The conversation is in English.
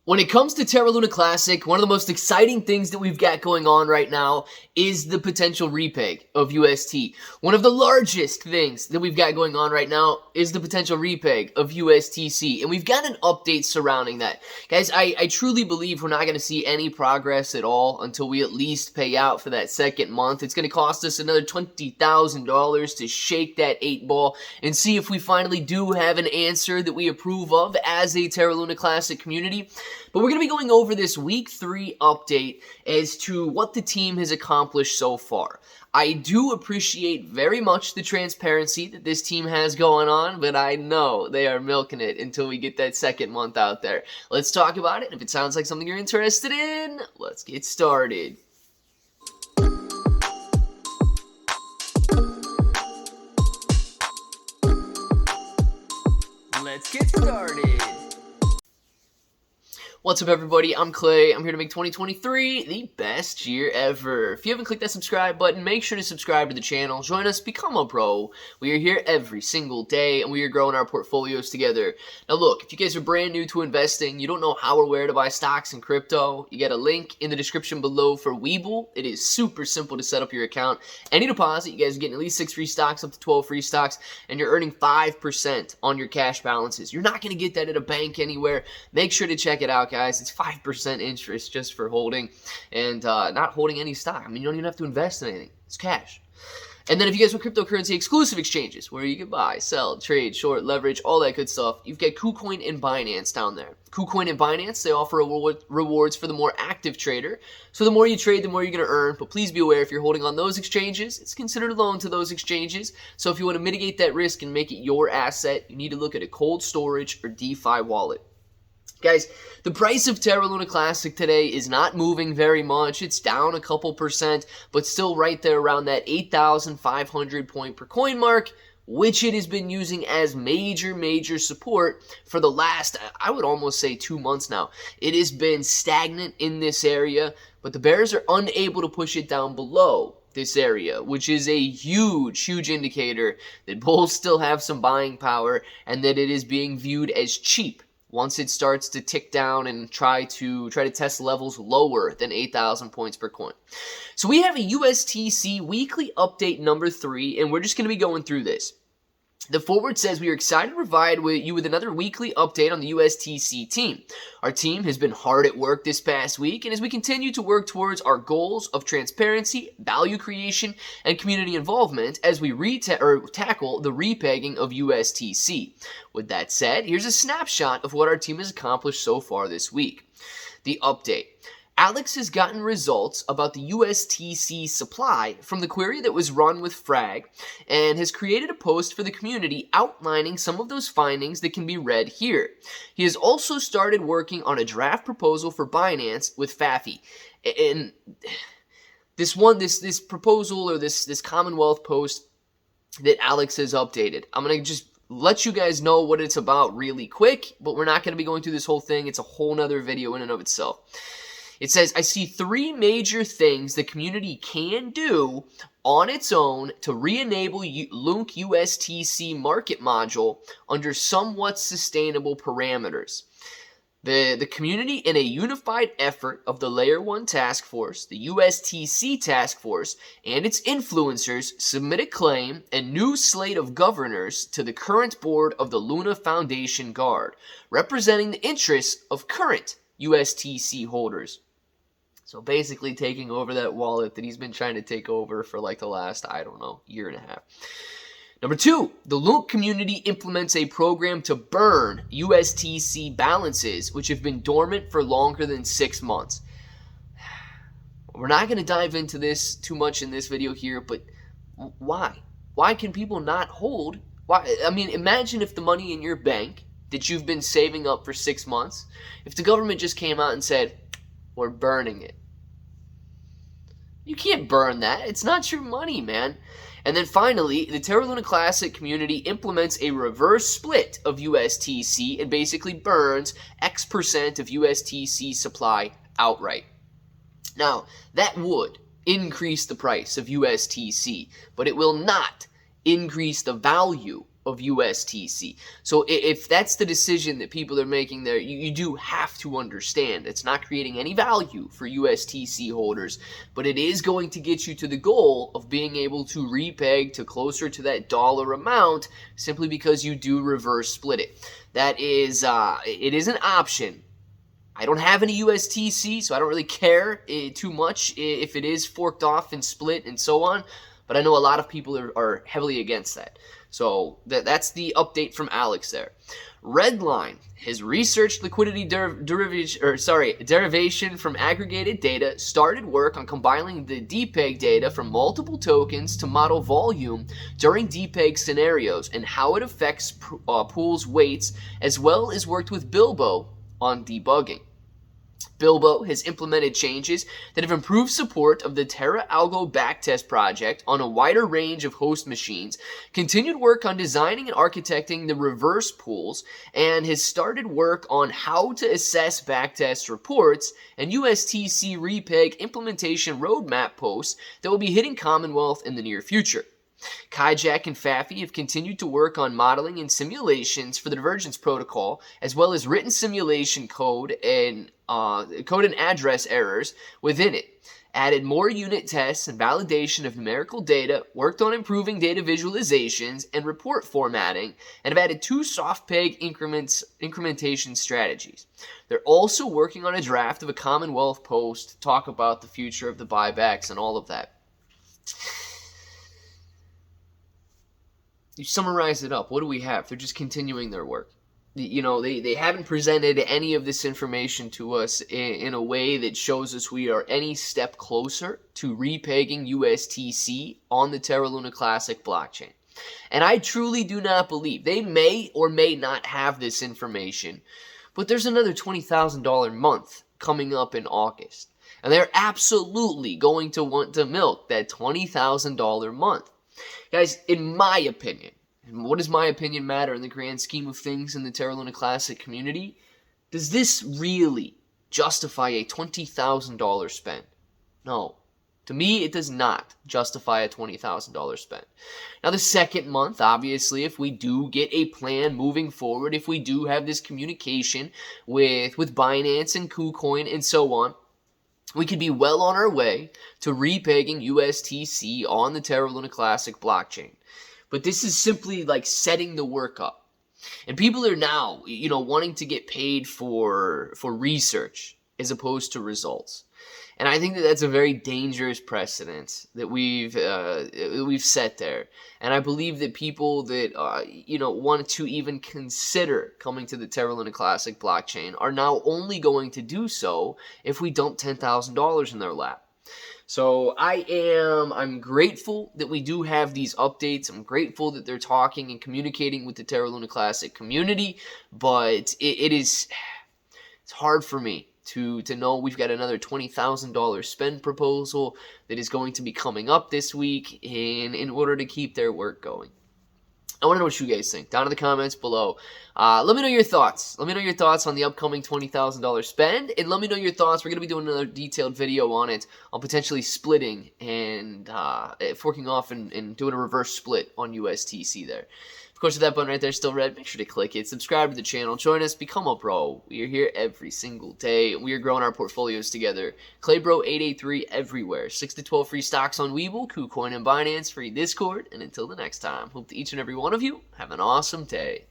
When it comes to Terra Luna Classic, one of the most exciting things that we've got going on right now is the potential repeg of UST. One of the largest things that we've got going on right now is the potential repeg of USTC, and we've got an update surrounding that. Guys, I truly believe we're not going to see any progress at all until we at least pay out for that second month. It's going to cost us another $20,000 to shake that 8-ball and see if we finally do have an answer that we approve of as a Terra Luna Classic community. But we're going to be going over this Week 3 update as to what the team has accomplished so far. I do appreciate very much the transparency that this team has going on, but I know they are milking it until we get that second month out there. Let's talk about it. If it sounds like something you're interested in, let's get started. Let's get started. What's up, everybody? I'm Clay. I'm here to make 2023 the best year ever. If you haven't clicked that subscribe button, make sure to subscribe to the channel. Join us, become a pro. We are here every single day, and we are growing our portfolios together. Now, look, if you guys are brand new to investing, you don't know how or where to buy stocks in crypto, you got a link in the description below for Webull. It is super simple to set up your account. Any deposit, you guys are getting at least 6 free stocks, up to 12 free stocks, and you're earning 5% on your cash balances. You're not going to get that at a bank anywhere. Make sure to check it out, guys. It's 5% interest just for holding and not holding any stock. I mean, you don't even have to invest in anything. It's cash. And then if you guys want cryptocurrency exclusive exchanges where you can buy, sell, trade, short, leverage, all that good stuff, you've got KuCoin and Binance down there. KuCoin and Binance, they offer rewards for the more active trader. So the more you trade, the more you're going to earn. But please be aware, if you're holding on those exchanges, it's considered a loan to those exchanges. So if you want to mitigate that risk and make it your asset, you need to look at a cold storage or DeFi wallet. Guys, the price of Terra Luna Classic today is not moving very much. It's down a couple percent, but still right there around that 8,500 point per coin mark, which it has been using as major support for the last, I would almost say, 2 months now. It has been stagnant in this area, but the bears are unable to push it down below this area, which is a huge indicator that bulls still have some buying power and that it is being viewed as cheap once it starts to tick down and try to test levels lower than 8,000 points per coin. So we have a USTC weekly update number 3, and we're just going to be going through this. The forward says, we are excited to provide you with another weekly update on the USTC team. Our team has been hard at work this past week, and as we continue to work towards our goals of transparency, value creation, and community involvement as we tackle the repegging of USTC. With that said, here's a snapshot of what our team has accomplished so far this week. The update. Alex has gotten results about the USTC supply from the query that was run with Frag and has created a post for the community outlining some of those findings that can be read here. He has also started working on a draft proposal for Binance with Fafi. And this proposal or this Commonwealth post that Alex has updated, I'm going to just let you guys know what it's about really quick, but we're not going to be going through this whole thing. It's a whole nother video in and of itself. It says, I see 3 major things the community can do on its own to re-enable LUNC USTC market module under somewhat sustainable parameters. The community, in a unified effort of the Layer 1 Task Force, the USTC Task Force, and its influencers, submit a claim and new slate of governors to the current board of the Luna Foundation Guard, representing the interests of current USTC holders. So basically taking over that wallet that he's been trying to take over for like the last, I don't know, year and a half. Number 2, the LUNC community implements a program to burn USTC balances which have been dormant for longer than 6 months. We're not going to dive into this too much in this video here, but why? Why can people not hold? Why? I mean, imagine if the money in your bank that you've been saving up for 6 months, if the government just came out and said, we're burning it. You can't burn that. It's not your money, man. And then finally, the Terra Luna Classic community implements a reverse split of USTC and basically burns X% of USTC supply outright. Now, that would increase the price of USTC, but it will not increase the value of USTC. So if that's the decision that people are making there, you do have to understand it's not creating any value for USTC holders, but it is going to get you to the goal of being able to repeg to closer to that dollar amount simply because you do reverse split it. That is, it is an option. I don't have any USTC, so I don't really care too much if it is forked off and split and so on, but I know a lot of people are heavily against that. So that's the update from Alex there. Redline has researched liquidity derivation from aggregated data, started work on compiling the depeg data from multiple tokens to model volume during depeg scenarios and how it affects pools' weights, as well as worked with Bilbo on debugging. Bilbo has implemented changes that have improved support of the Terra Algo backtest project on a wider range of host machines, continued work on designing and architecting the reverse pools, and has started work on how to assess backtest reports and USTC Repeg implementation roadmap posts that will be hitting Commonwealth in the near future. Kajak and Faffy have continued to work on modeling and simulations for the divergence protocol, as well as written simulation code and address errors within it. Added more unit tests and validation of numerical data, worked on improving data visualizations and report formatting, and have added 2 soft peg incrementation strategies. They're also working on a draft of a Commonwealth post to talk about the future of the buybacks and all of that. You summarize it up. What do we have? They're just continuing their work. You know, they haven't presented any of this information to us in a way that shows us we are any step closer to repegging USTC on the Terra Luna Classic blockchain. And I truly do not believe they may or may not have this information, but there's another $20,000 month coming up in August. And they're absolutely going to want to milk that $20,000 month. Guys, in my opinion, and what does my opinion matter in the grand scheme of things in the Terra Luna Classic community? Does this really justify a $20,000 spend? No. To me, it does not justify a $20,000 spend. Now, the second month, obviously, if we do get a plan moving forward, if we do have this communication with Binance and KuCoin and so on, we could be well on our way to repegging USTC on the Terra Luna Classic blockchain. But this is simply like setting the work up. And people are now, you know, wanting to get paid for research as opposed to results. And I think that that's a very dangerous precedent that we've set there. And I believe that people that you know, want to even consider coming to the Terra Luna Classic blockchain are now only going to do so if we dump $10,000 in their lap. So I'm grateful that we do have these updates. I'm grateful that they're talking and communicating with the Terra Luna Classic community, but it's hard for me to know we've got another $20,000 spend proposal that is going to be coming up this week in order to keep their work going. I want to know what you guys think. Down in the comments below. Let me know your thoughts. Let me know your thoughts on the upcoming $20,000 spend. And let me know your thoughts. We're going to be doing another detailed video on it. On potentially splitting and forking off and doing a reverse split on USTC there. Of course, if that button right there is still red, make sure to click it. Subscribe to the channel. Join us. Become a pro. We are here every single day. We are growing our portfolios together. ClayBro 883 everywhere. 6 to 12 free stocks on Webull, KuCoin, and Binance. Free Discord. And until the next time, hope that each and every one of you have an awesome day.